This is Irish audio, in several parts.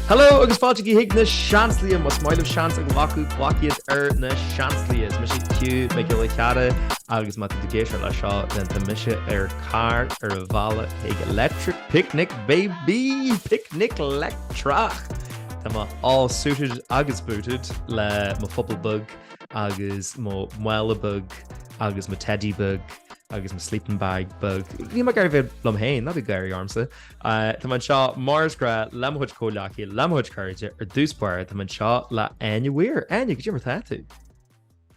Hello, agus fáilte hiag na seanslaí mas maiileh seans ag lacu glaciad na seanslaí is mis Hugh me go cheada agus mat géisiir le seo den mise car a bhile ag electric picnic baby picnic Leictreach. Tá má all suited agus booted le mo football bug agus mo muile bug agus mo teddy bug agus mo sleeping bag bug. Bhí mar gar bheith lomhainn, na bhí gaiir armsa. Tá man seo mars gra lemhuid cólachaí, lemhuid chuirte ar dúspáir, tá man seo le Áine bhfuir. Áine, go dtí mar táú?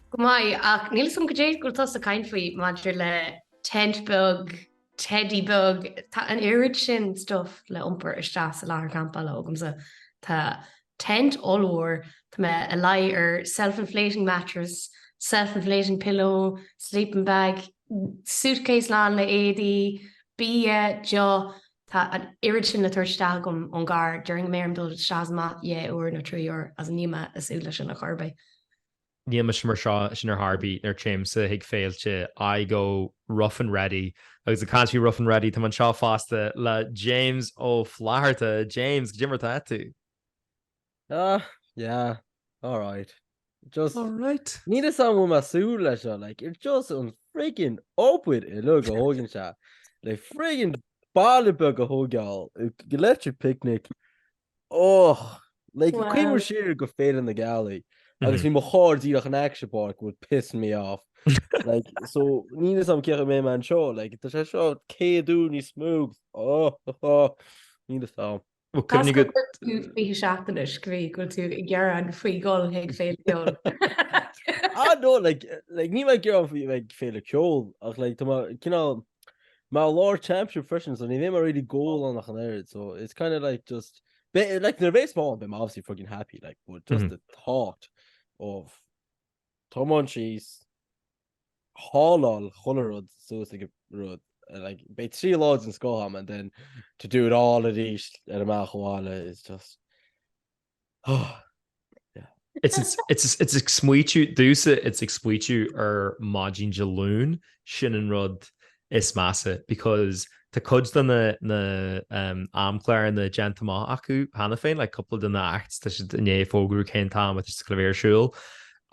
Go mai, ach níl som go dtéad go tosta caint faoi maidir le tent bug, teddy bug, tá an irid sin stuff le iompar isteach sa láthar campa le ógamsa. Tá tent all-over, tá me a lai ar self-inflating mattress, self-inflating pillow, sleeping bag, suitcase lán le éadí, bia, jo, tá an irid sin le tuairteach gom an gar during mérim dul seasamach uair na 3 uair as níma is úla sin a chorbe. Níama sin mar seo sin ar Harbí nar Jamesa hiag féilte I go rough and ready. Agus a country rough and ready tá man seo fásta le James ó Fláirte. James, go dtí mar táú? Yeah, all right. Just all right. Need someone my suit like it's just freaking open it look a hogan shot. Like freaking ballbug a hogal electric picnic. Oh, like wow. Queen was sheer go fade in the galley. I just mean my hard an action park would piss me off. Like so need some care me man show like the show K do ni smooth. Oh need some. Well, couldn't you get be seachtainí scrí go tú Eagrán faoi gol hiag féile I know like ní me gear like féile ceol ach like you know my Lord Championship freshen so ní bhé mar really goal on nach an air so it's kind of like just like they're very small I'm obviously fucking happy like but just the thought of Tom on cheese Hall Hollerud so it's like a road like be 3 loads in Scoham and then to do it all of these at a Mahuala is just yeah it's exmuitu dúsa it's exmuitu ar mágin jaloon sin an rud is massa because the cuds den na amclair and the gentleman acu hana féin like couple den na acts that should ne fogru came time with the clavier shul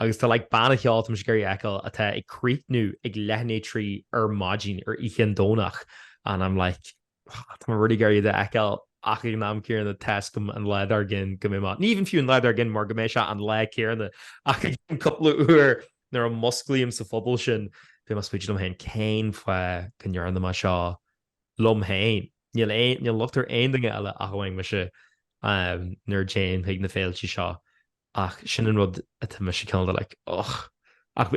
agus tá like banna cheoltam sgurí ecail atá ag críicnú ag leithné trí ar mágin ar íchan dónach and I'm like tá rudí gairí de ecail ach ag nám céar na test gom an leadar gin go mé má ní even fiú an leadar gin mar go mé se an le céarna ach ag an couple uair nar an musclíam sa fphobal sin bhí mas spéidir lomhainn céin foioi conhearan na má seo lomhainn níl luchttar aon dinge eile a haing me se nuair Jane ag na féiltí seo ach sin an rud a me se ceanna like ach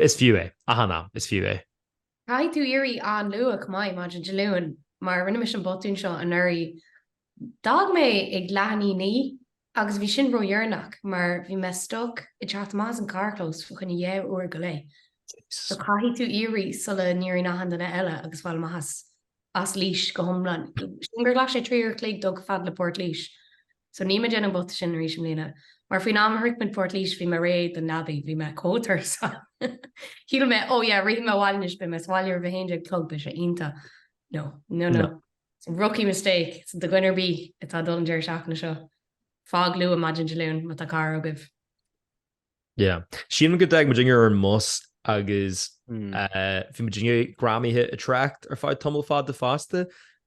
is fiú é ahanana is fiú é. Cai tú irí an luach mai má an deluúin mar rinne me an botún seo an airí dag mé ag leanaí ní agus bhí sin roiarnach mar bhí me stoc I chat más an carclós fu chuna dhé uair go lei. So caihí tú irí sulla níirí na handanna eile agus bhil mahas as líis go homlan. Sin gur glas sé 3 uair clé dog fad le Port Líis. So ní me dénn bot sin rí sem lína. Mar fao ná riicman Port Líis bhí mar réad an nabí bhí me cótar sa. Híl me ri me bháilis be me sáir bhehéide clog be sé ionta. No. It's a rookie mistake. It's the gunner bí atá dul an deir seach na seo. Fág lu imagine deluún mat a car agah. Yeah. Sin go ag Virginia an mus agus bhí Virginia Grammythe attract ar fáid tomul fád de fásta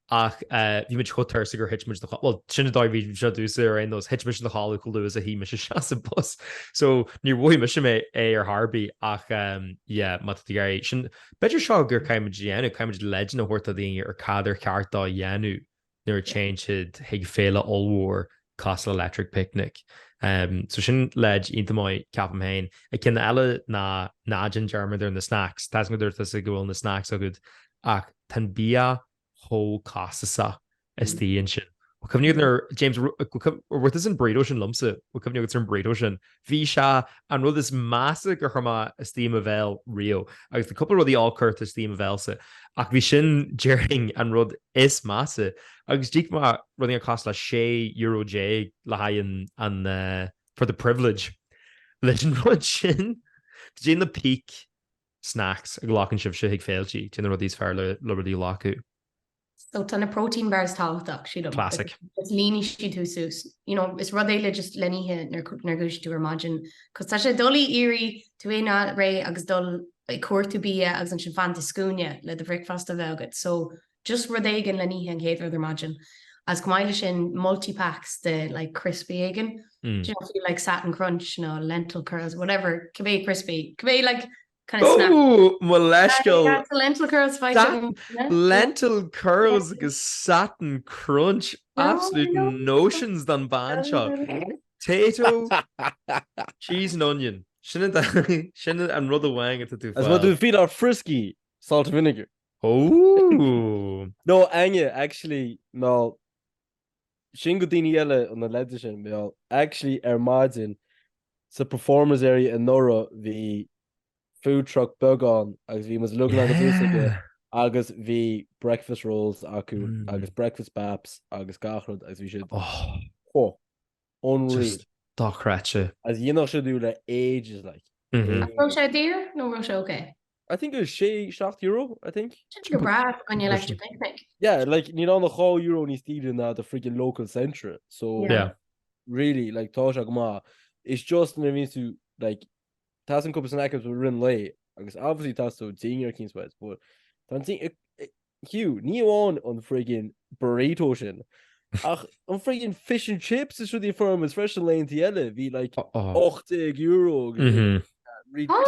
ach bhí mit chutar sa gur hitmuid well sinna dáhí se dúsa ar aon those hitmuid na hála go luas a hí me se se bus so ní bhfuil me mé é ar Harbí ach mat gar sin beidir seo gur caiimiid dhéanú caiimiid legend na thuirta daine ar cadidir ceartá dhéanú nuair changeid hiag féile allhór Castle Electric Picnic. So sin leid intamáid capam hain ag cin eile na nágin German ar na snacks Tás go dúirta sa gohfuil na snacks a good ach tan bia ho casa is tíon sin. Cumniú James ruirtas an breidó sin lumsa cumniú an breidó sin bhí se an rud is massa gur chuma istí a bhil rio agus couple rudí ácurt istí a bhilsa ach bhí sin jeing an rud is massa agus dí má rudí cost le €6 le haon an for the privilege leis an rud sin dé na peak snacks a ghlachan sibh se ag féiltí tí rudís fearr le rudí lácu. So tána protein bars táhachtach siad Classic. Is líní siad tú sús. Is rud éile just leníthe nar gúis tú imagine. Cos tá sé dulí irí tú éna ré agus dul cuairtú bí agus an sin fanta scúne le de breakfast a bhegad. So just rud éigen leníthe an chéad imagine. As gomáile sin multi-packs de like crispy aigen. Do you know, feel like satin crunch, lentil curls, whatever. Kibbe crispy. Kibbe like kind of snap. Oh, moleshkel. Lentil curls fight. Lentil curls agus satin crunch. Absolute notions than bancha. Potato, cheese and onion. Shinna and rudder wang at the two. As what do feed our frisky salt and vinegar. Oh. No, Áine, actually, no. Sin go daoine eile an na leide sin mé actually maidin sa performance area in Nora bhí food truck bugán agus bhí mas lugan agus úsaige agus bhí breakfast rolls acu agus breakfast baps agus gachrod agus bhí siad unreal Dochrate. as dhéanach sé dú le ages like. Ro sé dear? No ro sé okay. I think it was €6 I think. Go braf on your Leictreach picnic. Yeah, like you know the whole euro ní stíl na the freaking local centre. So Yeah. Really like tá ma it's just means to like tasn cup snack with rin lay agus obviously tas so senior kings west but tan think Hugh ní on freaking burrito sin. Ach on freaking fish and chips is the firm is fresh lane tielle be like €80.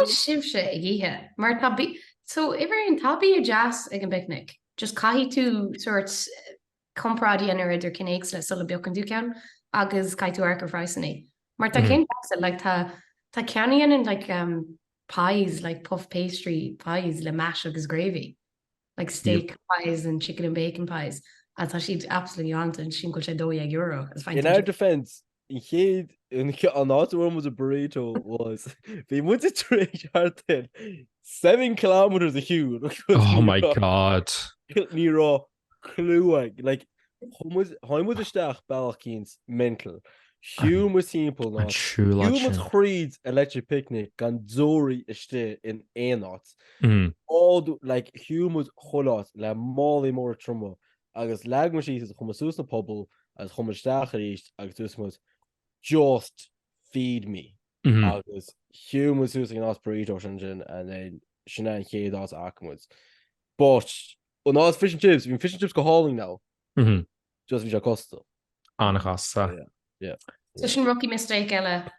Sib sé ag ihe. Mar tabí so iver an tabí a jazz ag an picnic. Just caihí tú sorts comprádi an idir cinnéigs le sulla beag an dúcean agus cai tú arcar freisanní. Mar tá cin like tá ceanaíon in like pies like puff pastry pies le mash agus gravy. Like steak pies and chicken and bacon pies. A tá siad absolutely anta an sin go sé €2. In our defense in chéad an áúm was a burrito was they went to trade hard 7 kilometers a Hugh. Oh my god. Ní rá cluig like haim was isteach bailachcíns mental. Hugh was simple ná. Hugh was chríd electric picnic gan dóirí iste in éonát. All like Hugh was cholát le málaí mór trumma agus lag mar síos chuma sús na pobl as chuma isteach ríist agus tús was just feed me. Agus Hugh was using an burrito engine and then Shana chéad as Akmuds. But on all fish and chips, fish and chips go hauling now. Just vi costa. Anachas. Yeah. So sin rocky mistake eile.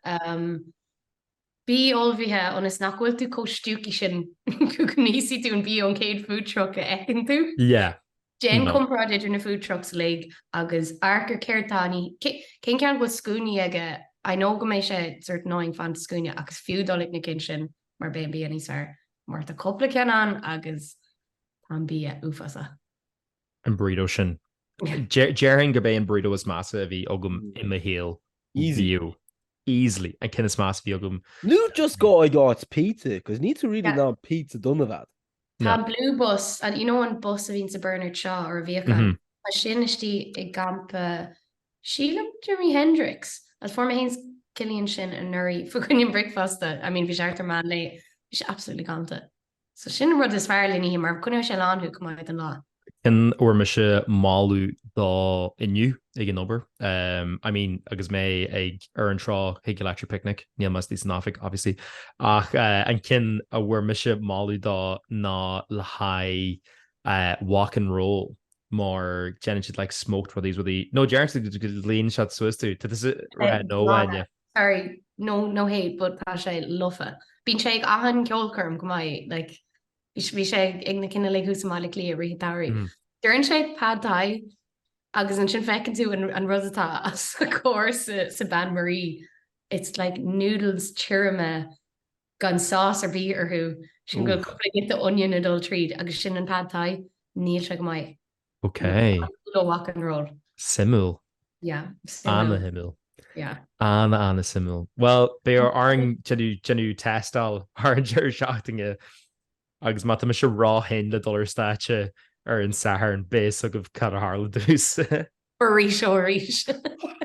Bí olbhíthe an is nachhfuil tú cóistúci sin níosí tú an bhí an céad food truck a ecinn tú? Yeah. Jen compráid in a food trucks league agus arcar ceirtáí cin cean bhfuil scúine aige I know go mééis sé suirt 9 fan scúine agus fiúdálik na cin sin mar ben bí aníar mar a coppla cean agus an bí ufasa. An burrito sin. Jerin go bé an burrito was massa a bhí agam in the heel. Easily. And kin is mass bhí agam. Nu just go I got pizza because need to really not pizza done of that. Tá blue bus and an bus a vín sa Bernard Shaw or a vehicle. A sin istí ag gampa Sheila Jimi Hendrix as forma hens Killian sin an nuri fucking breakfast. I mean vi seachtar man lei is absolutely ganta. So sin rud is fearlí ní mar kunna sé lá hu come out an lá. In or me se máú dá inniu ag an ober. I mean agus mé ag an trá Hig electric picnic níl mas tí náfik obviously ach an kin a bhfuair me se máú dá ná le haid walk and roll mar Jen like smoked for these with the no Jerry lean shot Swiss too to this no Áine. Sorry no hate but tá sé lofa. Bín sé ag ahan ceolcurm go mai like vi sé ag na cinna le hús mála lí a ritáí. Durin sé pad thai agus an sin fecinn tú an rutá as a cóir sa Ban Marie. It's like noodles chirime gan sauce or bí arthú sin go get the onion adul tríd agus sin an pad thai níl se go mai. Okay. Walk and roll. Simul. Yeah. Anna himmel. Yeah. Anna simul. Well, they are genu testal ar seachtaine agus mata me se rá hen le dollar stache ar an sahar an base of cut a harla dús.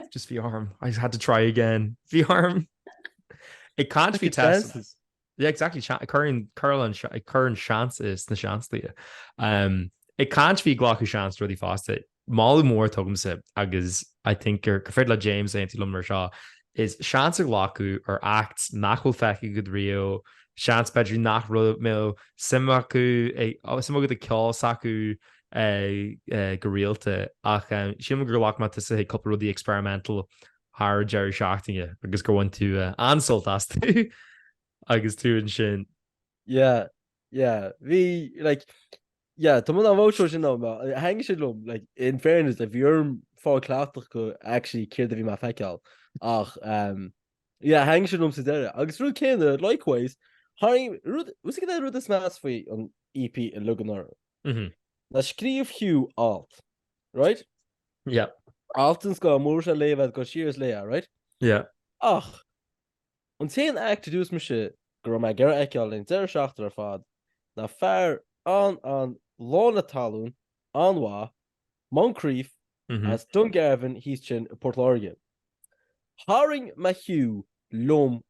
Just the arm. I had to try again. The arm. It can't be tested. Yeah, exactly. Current chance is na seachtainí. It can't bhí ghlachu seans ruí fásta. Máú mór tugamsa agus I think gur féad le James Auntie mar seo is seans a ghlachu ar acts nachhfuil feici go rio, seans bedrú nach ru mé simú go a ceol sacu go rialta ach si gur lách má sa couple rudí experimental haar Jerry seachtaine agus go bhain tú ansoltas tú agus tú an sin. Yeah, bhí like tá mun an bhóteo sin ná hang sin lom like in fairness if you're fá cláach go actually céir a bhí má feiceáil ach hang sin lom sa deire agus ru céine likewise was go rud is más faoi an EP in Luganar na scríomh Hugh alt right yeah altans go mór se léh go sios lé right yeah ach an té act dús me se gur me gar eiceáil in deir seachtar ar fad na fearr an lána talún anhá Moncrief as Dungarvan hís sin Portláige. Haring me Hugh lom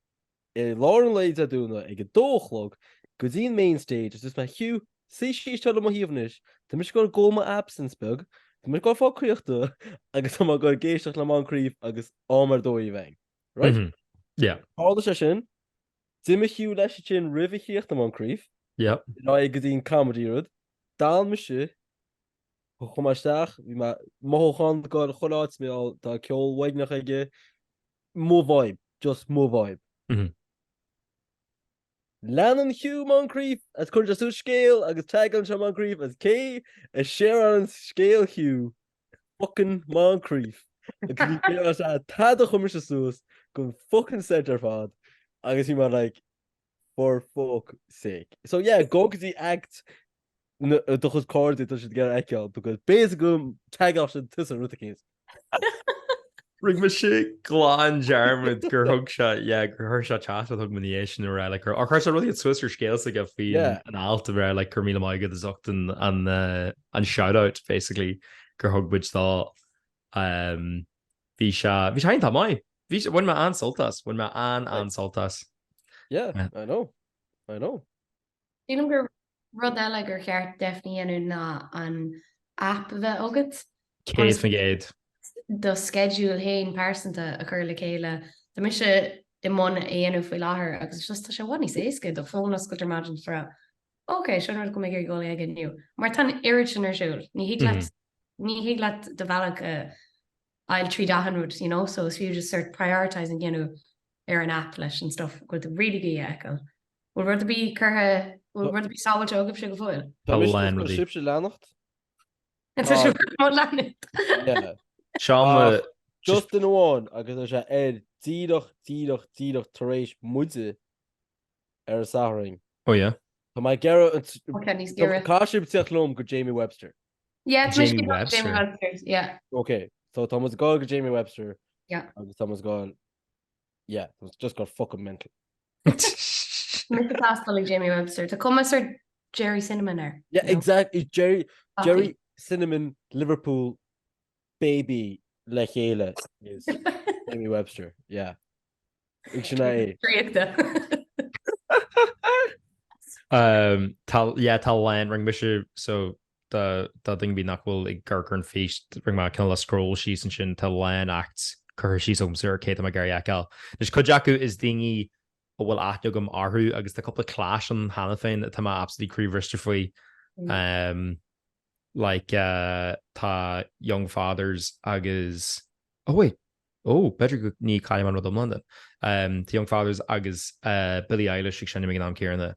láran leid a dúna ag go dóchlog go dtíon main stage is me Hugh sí te mo híomnis Tá mis go góma absence bug Tá mis go fá cruochta agus tá go géisteach le Moncrief agus ámar dóí bhain right háda sé sin Di me Hugh leis sin rihíocht am Moncrief ná ag go dtíon comedy rud dá me se chumaisteach bhí mothchan go choláit mé tá ceol waidnach aige mó vibe just mó vibe Leanan Hugh Moncrief as chuir asú scéal agus tegan se Moncrief as cé is séar an scéal Hugh fucking Moncrief agus a tada chumir sa sús go fucking center fad agus hí mar like for fuck's sake so go go dtí act dochas cordí tá si gar eiceáil because béas gom teagá sin tu an ruta cés Ring me sé gláán dearmid gur thug se gur thuir se chat thug munéisisin ra le chu chuir se rudí Swisser scéal a go fao an alta bhar le chu míle maigad is ochtain an shoutout basically gur thugbuid tá bhí se tá mai bhain me ansoltas bhain me ansoltas I know Dílam gur rud eile gur cheart defní anú ná an app bheith agat céad fan géad do schedule héin persanta a chur le chéile Tá mi se I mna éanú faoi láthair agus just tá se bhaní éasca do fónas go imagine fra Ok, sin go mé gur ggóla ag nniu mar tan iritin arsúil ní hí leat de bhealach I'll treat dahanrút you know so if you just start prioritizing an app leis and stuff go really good echo will rud be curthe will rud be sábailte agah se go bhfuil sibse lenacht Sean just in bháin agus se díadach taréis muide ar a saring Tá mai gar cáisib teachlóm go Jamie Webster Jamie Webster okay so Thomas go Jamie Webster agus Thomas go it was just got fucking mental like Jamie Webster to come Sir Jerry Cinnamon there exactly Jerry Cinnamon Liverpool baby le chéile is Jamie Webster tá lein ring mis so the thing bí nachhfuil ag garcar an féist ring má cin le scroll sí an sin tá lein acts chur sí omsir cé a gar eáil. Nus chuideacu is daoine ó bhfuil aithne gom áthú agus tá coppla cláis an hána féin tá absolútely críomhrister faoi tá Young Fathers agus beidir go ní caiim an rud am London tá Young Fathers agus Billie Eilish ag sinna ná céarna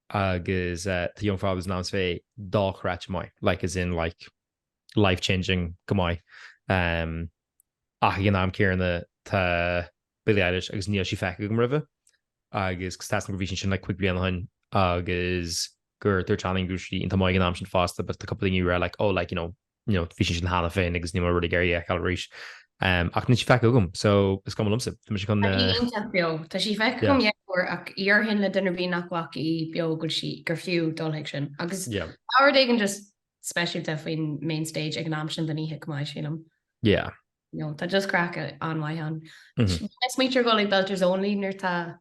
agus the Young Fathers ná fé dáchráit mai as in life-changing go mai ach gin am céarna tá Billie Eilish agus níl si feice go rih agus tá go bhí sin le chuig bliana hain agus gur tar chaning gúsí in mai am sin fásta, but a couple you were fi sin hána féin agus ní ruí geirí eáil ríis ach ní si fe gom so is gom lumsa Tá si fe gom ach ar hin le dunar bí nachhaach í beo go si gur fiú dulhiic sin agus áir igen just speisialta faoin main stage ag an am sin den ihe mai sílam tá just crack an mai an méitir go belters only nar tá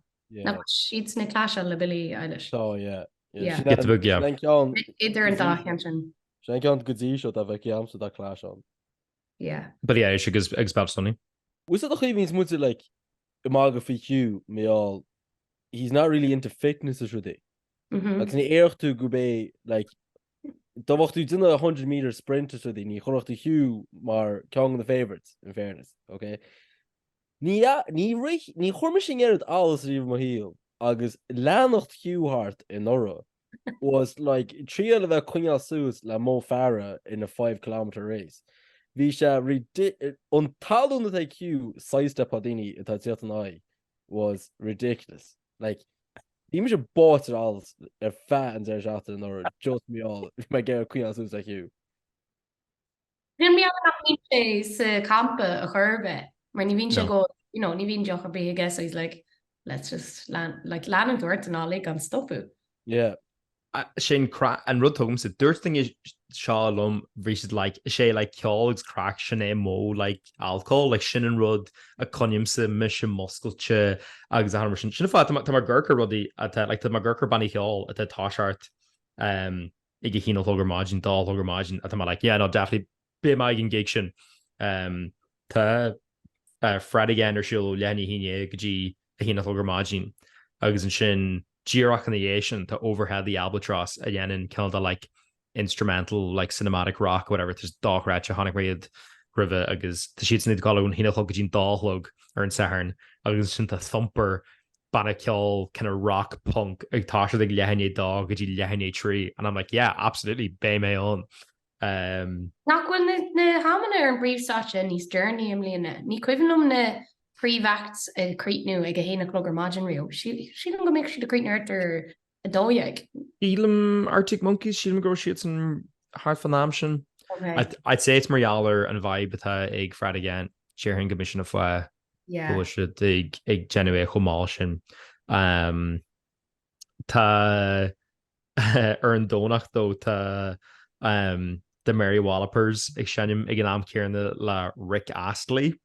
siad na clase le Billie Eilish Get the book, yeah. Idir an dá sin. Sé cean go dtí seo a bheith amsa a chlá an. Yeah. But yeah, she goes expel sunny. Was it the means much like Imaga for Hugh me all he's not really into fitness as really. Like in the air to go be like da wacht u dinne 100-meter sprinters so die nie chorcht die Hugh maar kong the favorites in fairness, okay? Ní chormishing it alles even my heel. Agus lanocht Hugh Hart in Nora was like trial of a Queen Sus la Mo Farah in a 5-kilometer race. Visha on talon that Hugh sized up Padini at that was ridiculous. Like even should bought it all fat and there's out in Nora just me all if my girl Queen Sus like Hugh. Then we have campa a herbe when you vince go, you know, ni vin joch be I guess so he's like, let's just land and dirt and all like on stop it. Yeah. Sin crack and rud tugum sa dúirt thing is shalom reached like sé like ceoltóirí crack sin é mó like alcohol like sin and rud a conium sa mission musculche agus a hammer sin fa tá mar gurker rudí at like tá mar gurker banny ceol at the táseart ige hín hogur margin dá hogur margin at like yeah no definitely be my gig sin tá Fred again or she'll lenny híine gí a hín hogur margin agus an sin Gearachaniation to overhead the albatross again in kind of like instrumental like cinematic rock whatever there's dog ratch a honig raid river agus the sheets need to call on hinachog gin dog or in Sahern agus sin the thumper banakil kind of rock punk tasha the lehanye dog gin lehanye tree and I'm like yeah absolutely bay me on Nach when the hammer and brief such in his journey ni quiven na pre-vacts a creatnu ag a héna clog margin rio. She don't go make she the creatnu after a doyag. Elam Arctic monkeys, she grow shits and hard for namshin. Okay. I'd say it's Marialler and vibe with egg frat again. Sharing commission of bullshit egg genuine homalshin. Ta earn donach though ta the Mary Wallopers ag shenim ag an am kieran la Rick Astley.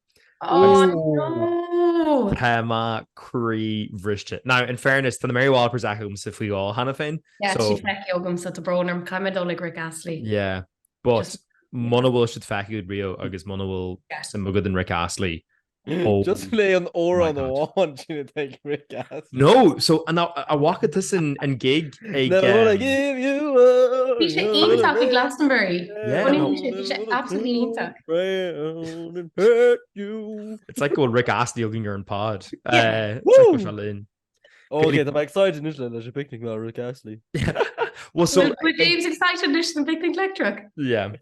Oh no! Pema Cree Vrishte. Now, in fairness, to the Mary Wallopers achum if we all Hannah Finn. Yeah, so, she feck yogum so to broner Kamado like Rick Astley. Yeah, but Mona will should feck good Rio agus Mona will some good than Rick Astley. Oh, just play an or on the wall to take Rick Astley. No, so and I walk at this and gig again. I give you up. We should eat talk with Glastonbury. Yeah, we should absolutely eat talk. It's like going Rick Astley hugging your own pod. Okay, I'm excited initially. There's a picnic now, Rick Astley. Well, so with James excited than picnic Leictreach. Yeah,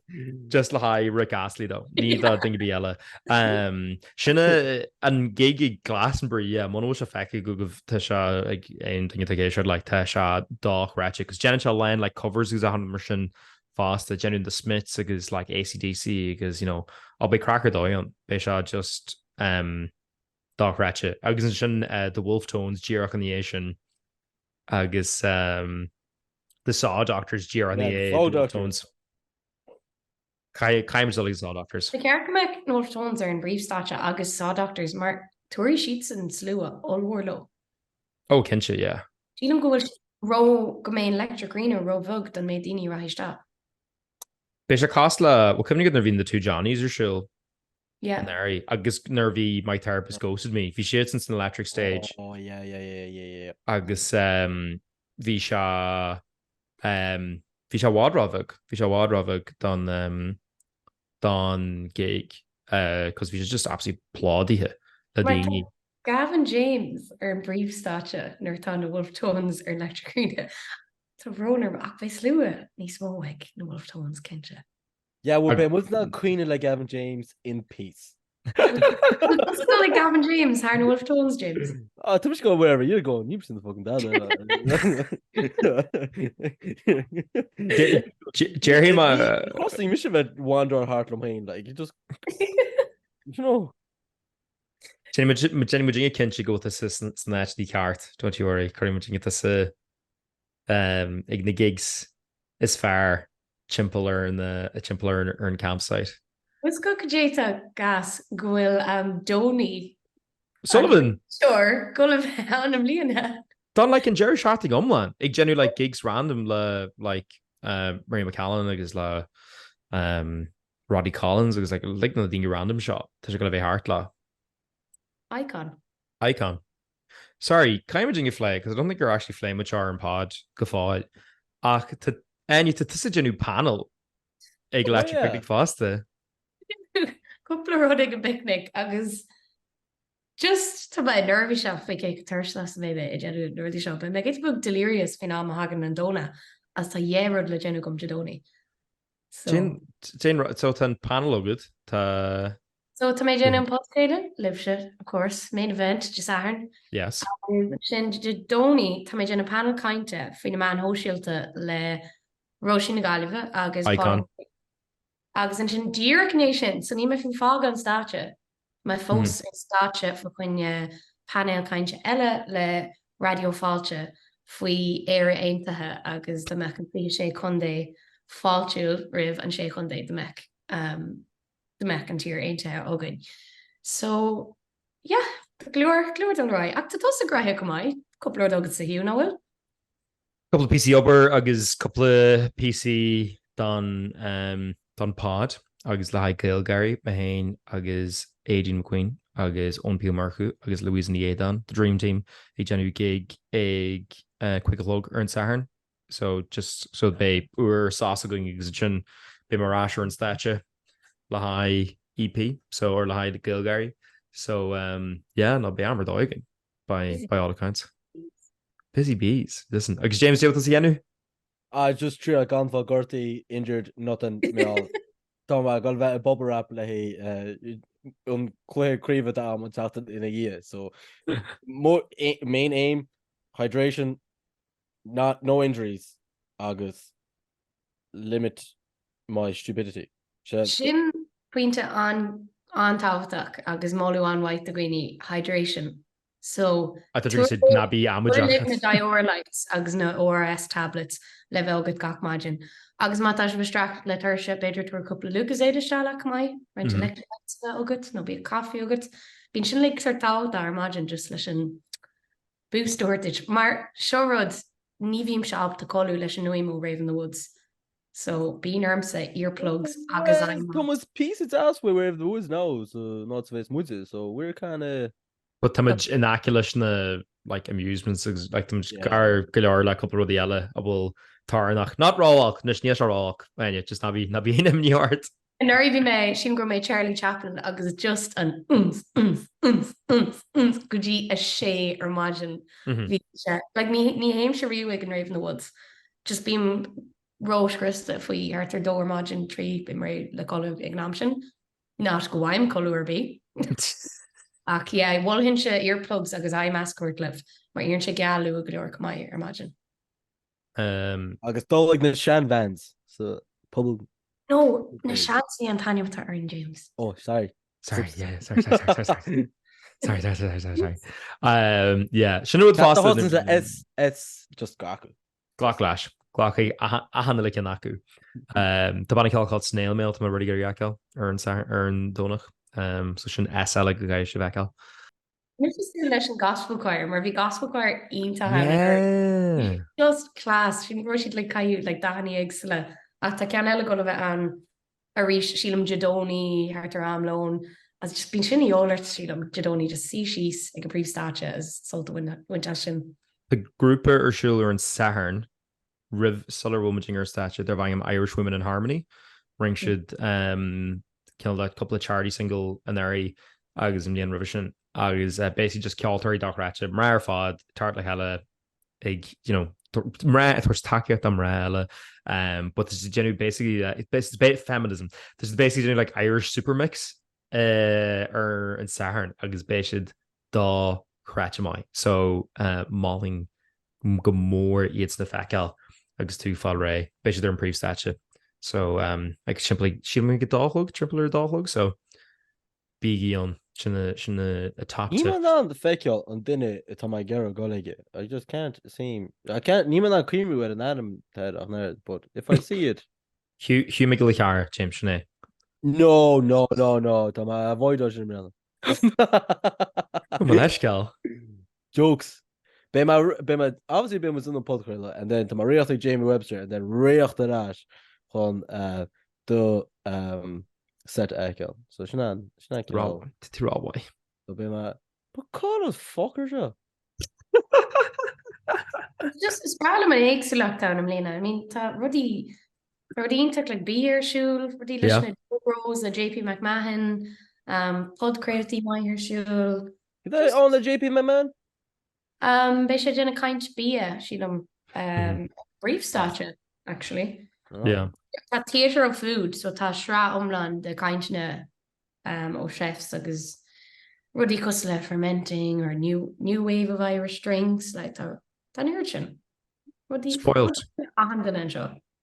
just like high Rick Astley though. Need that thing to be Ella. Shinna and gig Glastonbury. Yeah, Mona was a facky Google Tasha like anything like Tasha Doc Ratchet because Janet Line like covers who's 100% fast. Jenny the Smiths because like AC/DC because you know I'll be cracker though. On Besha just Doc Ratchet. I guess the Wolf Tones Gearach on the Asian. I guess the Saw Doctors, Gear on the Wolf Tones. Kaims all these Saw Doctors. The character Wolf Tones are in brief stature. Agus Saw Doctors, Mark Tory Sheets and Slua, all warlow. Oh, Kensha, yeah. Do you go row main lecture green or row vug than made Dini Rahishta? Bisha Costla, well, couldn't you get the two Johnnies or show? Yeah. Nervy. Agus nervy, my therapist ghosted me. If he shit since an electric stage. Oh, yeah. Agus Visha Wadrovig don gig because we just absolutely ploddy it. Gavin James in brief stature Northern the Wolf Tones or electric green. To Roner back by Slua, ni small wig, the Wolf Tones Kensha. Yeah, well, Ben, wasn't that Queen like Gavin James in peace? It's not like Gavin James, Harry Wolf Tones James. Oh, to go wherever you're going, you've seen the fucking dad. Jerry, my you should have wander heart romhainn, like you just, you know. Jenny Virginia Kinchi go with assistants and actually cart. Don't you worry, Curry Virginia this igni gigs is fair. Chimpler in the Chimpler in campsite. What's go Kajeta gas Gwil Donny Sullivan? Sure, Gulliv Hanam Leona. Don like in Jerry Sharting omlan. Ig genu like gigs random le like Mary McCallan agus le Roddy Collins agus like na dingy random shot. Tá sé go bheith hart le. Icon. Sorry, caiimiming you flay because I don't think you're actually flame with char and pod go fáid. Ach you to this genu panel. Ag Leictreach picnic fásta. Couple rud ag a picnic agus just tá ba nervy shop fi cé thuirs las bhéh I genu nervy shop. Me get book delirious fin am hagan an dona as tá dhéad le genu gom jadoni. So tan panel agad tá So tá mé genu an phodchraoladh libh, of course, main event just Aaron. Yes. Sin jadoni tá mé genu panel kainte fin na man hóisialta le Roisin na Gaillimhe agus Icon. Agus an sin díirnéisisin, so ní me fin fág an státe. Me fós státe fa chuine panel kainte eile le radio Fáilte faoi éire aontathe agus de mech an fi sé chundé fáiltiúil rih an sé chundé de mech an tír aontathe ógain. So, yeah, glúir an rá. Ach tá tos a grathe go mai, couple agad sa Hugh bhfuil? Couple of PC ober agus couple of PC don pod agus le Ceoltóirí Mahain agus Aidan McQueen agus Onpil Marchu agus Louise Niedan the dream team I genu gig ag quick log ar an Saharn so just so they ur sauce going exhibition be marasher and stature le EP so or le the Ceoltóirí so yeah not be amber doigen by all accounts. Busy bees. Listen, agus James Joe yenu? Just true gan for Gorty injured nothing me Tom got a bubble wrap le clear am in a year. So more main aim, hydration, no injuries, agus limit my stupidity. Sin puinte an táhachtach agus máú an white a gwine hydration. So I thought you said nabi na deireadh lights agus na ORS tablets le bheith agad gach maidin. Agus má tá bhstracht le thuirse beidir tú cúpla lugus éidir seach mai rent electric agad nó bí coffee agad. Bhín sin le ar tá ar maidin just leis an boost ortage. Mar seorad ní bhím se ab tá colú leis an nuimú Raven the Woods. So bí armsa earplugs agus Thomas piece it's us we Raven the Woods now so not so much so we're kind of but tamid inaculous na like amusements like them gar galar like couple of the yellow abul tarnach not raw nis níos rock man it just nabi in him New York and there even me sin go me Charlie Chaplin agus just an goodie a shea or imagine like me haim shariwig and Raven the Woods just beam Rose Christa if we Arthur door margin tree be married le color examtion not go I'm color be ach yeah bhil hin se earplugs agus I mascort live mar íonn sé gealú a go leor mai imagine agus dó like na Shan Vans so public no na Shansi and Tanya with Aaron James sorry yeah sinú fast it's just glacklash Glachí a hanna le acu. Tá banna ceáil snail mail tá ruí gur jaceil ar an dónach so sin SL go gair se bheceil. leis an gospel choir mar bhí gospel choir ionanta just class sin ro siad le caiú le daní agsle a tá cean eile go bheith an a rís sílam jadóní hartar amlón as just bín sin íolairt sílam jadóní just sí síos ag go príomhstáte as solta winta sin. The grúpa ar siúil ar an Saharn Riv Suller Womaginger statue they're buying Irish Women in Harmony ring should kill that couple of charity single and there agus in the revision agus basically just ceoltóirí dochratcha mar fad tart like hella ag mra it was takeout am rala but this is genuinely basically it's about feminism this is basically like Irish super mix in Saharn agus basically da cratcha mai so mauling go more eats the fecal agus tú fá ré béisi ar an príomhstáte so like simply sílim go dálog triple ar dálog so bíon sinna a top níman an de feiceol an duine tá mai gar go leige I just can't seem I can't níman an creamy with an Adam ted on there but if I see it Hugh Miguel Char James Sinead no tá mai avoid sin me leisceil jokes Obviously be was in the phodchraoladh and then to my reacht Jamie Webster and then reacht ash on the set echo. So Shannon Tiralway. So be my but call us fuckers. Just is problem an éag lockdown am léna. I mean tá rudí tuach like beer siúil, rudí leis Rose a JP McMahon, phodchraoladh mai her siúil. Is on the JP McMahon? Bei sé duna kaint bia sílam brief stature actually. Yeah. Tá theatre of food, so tá srá omlan de kaintne ó chefs agus rudí cos le fermenting or new wave of Irish drinks like tá nirchin. Spoiled.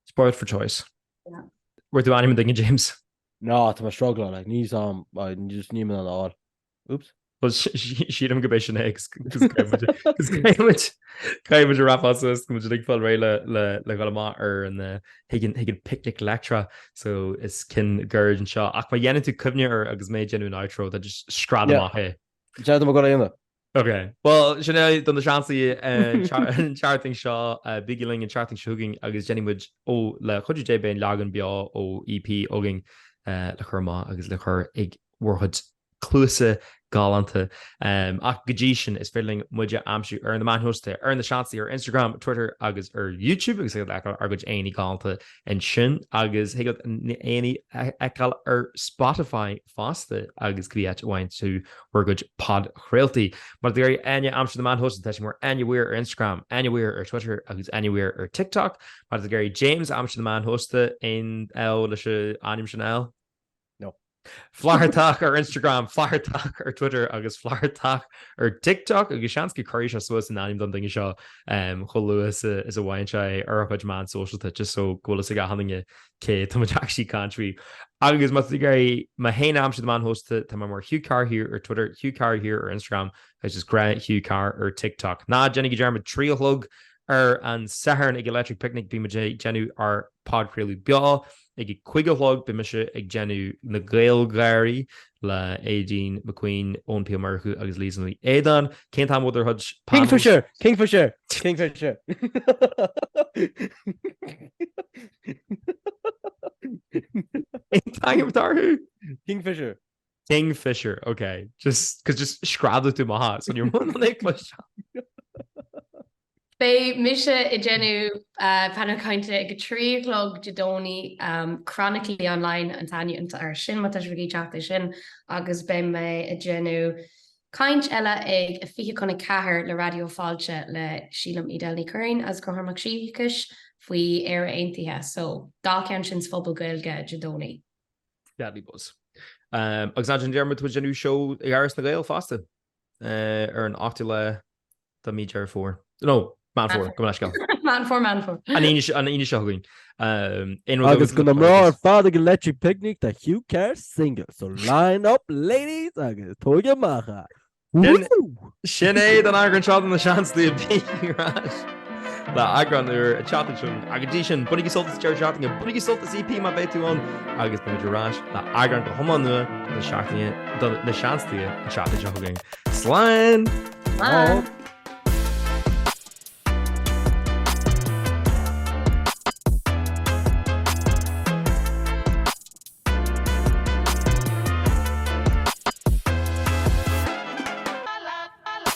Spoiled for choice. Yeah. Where do anyone think James? No, to my struggle like knees on just need me on all. Oops. Well, she didn't go by eggs because kind of rap us come to the full rail le matter and he can picnic lecture so it's kin gurge and shot ach my yen to covnia or agus made genuine outro that just scrap them off here. Okay, well Chanel done the chancy charting shaw bigling and charting shugging agus Jenny would le chudju j ben lagan bia o EP oging le churma agus le chur ig warhud clusa galanta ach gadishin is filling muja amshu earn the man hoste earn the chancy or Instagram Twitter agus or YouTube agus like arguj any galanta and shin agus he got any ekal or Spotify faste agus kviat wine to worguj phodchraoladh but there Áine amshu the man hoste that more anywhere or Instagram anywhere or Twitter agus anywhere or TikTok but the Gary James amshu the man hoste in Áine Chanel Flairtach or Instagram, Flairtach or Twitter, agus Flairtach or TikTok, agus Shansky Croatia was an anim something show. Lewis is a wine chai or a man social that just so cool as I got having a kid to much actually country. Agus must be my hey name to the man host to my more Hugh Carr here or Twitter, Hugh Carr here or Instagram, which is Grant Hugh Carr or TikTok. Na Jenny German trio hug or and Sahar and electric picnic be my Jenu or phodchraoladh bia. Ig chuig log be me ag genu na gaelgari le Aideen McQueen on P America agus Leesley Aidan can't have other hudge Kingfisher Kingfisher okay just scrabble to my heart so you're Bei mise I genu panakainte ag trílog jadoni chronically online an tanya ar sin mat vigi chat sin agus bei me I genu kaint ella ag a fi konna cahar le radio Fáilte le sílam idelni currin as goharmak síkish fui era eintihe so da cean sin fphobal gaelge jadoni. Deadly buzz. Agus an dermot was genu show ag aris na gael faste ar an octile da mi jar 4. No. Man for. An Áine shogging. Agus gonna more father electric picnic that Hugh Carr single. So line up, ladies. Agus toya macha. Sinead and Eagrán shot in the chance to be rash. La Eagrán a chatting show. Agadishan, bunny salt is chair chatting a bunny salt is EP my bet on. Agus bunny rash. La Eagrán go home on the seachtainí the chance to chatting shogging. Slan.